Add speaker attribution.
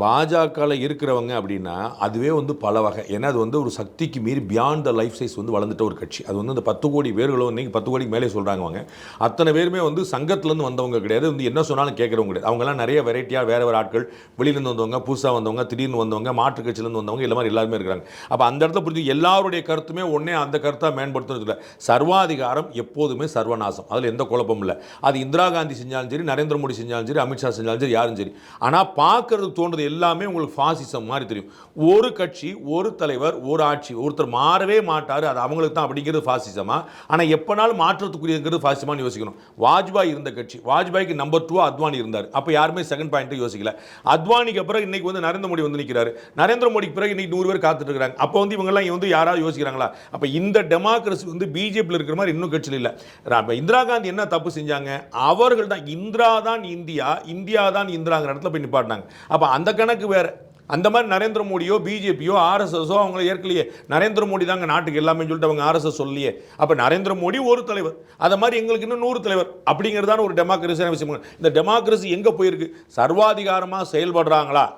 Speaker 1: பாஜகவில் இருக்கிறவங்க அப்படின்னா அதுவே வந்து பல வகை. ஏன்னா அது வந்து ஒரு சக்திக்கு மீறி பியாண்ட் த லைஃப் சைஸ் வந்து வளர்ந்துட்ட ஒரு கட்சி. அது வந்து இந்த 10 கோடி பேர்களும் இன்றைக்கி 10 கோடிக்கு மேலே சொல்கிறாங்க. அவங்க அத்தனை பேருமே வந்து சங்கத்துலேருந்து வந்தவங்க கிடையாது, வந்து என்ன சொன்னாலும் கேட்குறவங்க கிடையாது. அவங்கெல்லாம் நிறைய வெரைட்டியாக வேறு வேறு ஆட்கள், வெளியிலேருந்து வந்தவங்க, புதுசாக வந்தவங்க, திடீர்னு வந்தவங்க, மாற்று கட்சியிலேருந்து வந்தவங்க, இல்லை மாதிரி எல்லாருமே இருக்கிறாங்க. அப்போ அந்த இடத்துல புரிஞ்சு எல்லாருடைய கருத்துமே ஒன்றே அந்த கருத்தாக மேம்படுத்துறது இல்லை. சர்வாதிகாரம் எப்போதுமே சர்வநாசம், அதில் எந்த குழப்பமும் இல்லை. அது இந்திரா காந்தி செஞ்சாலும் சரி, நரேந்திர மோடி செஞ்சாலும் சரி, அமித்ஷா செஞ்சாலும் சரி, யாரும் சரி. ஆனால் பார்க்கறதுக்கு தோன்றது எல்லாமே உங்களுக்கு ஃபாசிசம் மாதிரி தெரியும். ஒரு கட்சி, ஒரு தலைவர், ஒரு ஆட்சி, ஒருத்தர் மாறவே மாட்டார், அது அவங்களுக்கு தான் அப்படிங்கிறது ஃபாசிசமா? ஆனால் எப்போனாலும் மாற்றத்துக்குரியங்கிறது ஃபாசிசமானு யோசிக்கணும். வாஜ்பாய் இருந்த கட்சி, வாஜ்பாய்க்கு நம்பர் 2 அத்வானி இருந்தார். அப்போ யாருமே செகண்ட் பாயிண்ட்டை யோசிக்கல. அத்வானிக்கு அப்புறம் இன்னைக்கு வந்து நரேந்திர மோடி வந்து நிற்கிறாரு. நரேந்திர மோடிக்கு பிறகு இன்னைக்கு 100 பேர் காத்துட்டு இருக்காங்க. அப்போ வந்து இவங்கெல்லாம் வந்து யாராவது யோசிக்கிறாங்களா? அப்போ இந்த டெமோக்ரஸி வந்து பிஜேபியில் இருக்கிற மாதிரி இன்னும் கட்சியில் இல்லை. இந்திரா காந்தி என்ன தப்பு செஞ்சாங்க? அவர்கள் தான் இந்திரா தான் இந்தியா, இந்தியா தான் இந்திராங்கிற இடத்துல போய் நிப்பாட்டினாங்க. அப்போ அந்த கணக்கு வேறு. அந்த மாதிரி நரேந்திர மோடியோ பிஜேபியோ ஆர்எஸ்எஸோ அவங்கள ஏற்கலையே. நரேந்திர மோடி தாங்க நாட்டுக்கு எல்லாமே சொல்லிட்டு அவங்க ஆர்எஸ்எஸ் சொல்லியே. அப்போ நரேந்திர மோடி ஒரு தலைவர், அதை மாதிரி எங்களுக்கு இன்னும் 100 தலைவர் அப்படிங்கிறதான ஒரு டெமோக்ரஸியான விஷயம். இந்த டெமோக்ரஸி எங்கே போயிருக்கு? சர்வாதிகாரமாக செயல்படுறாங்களா?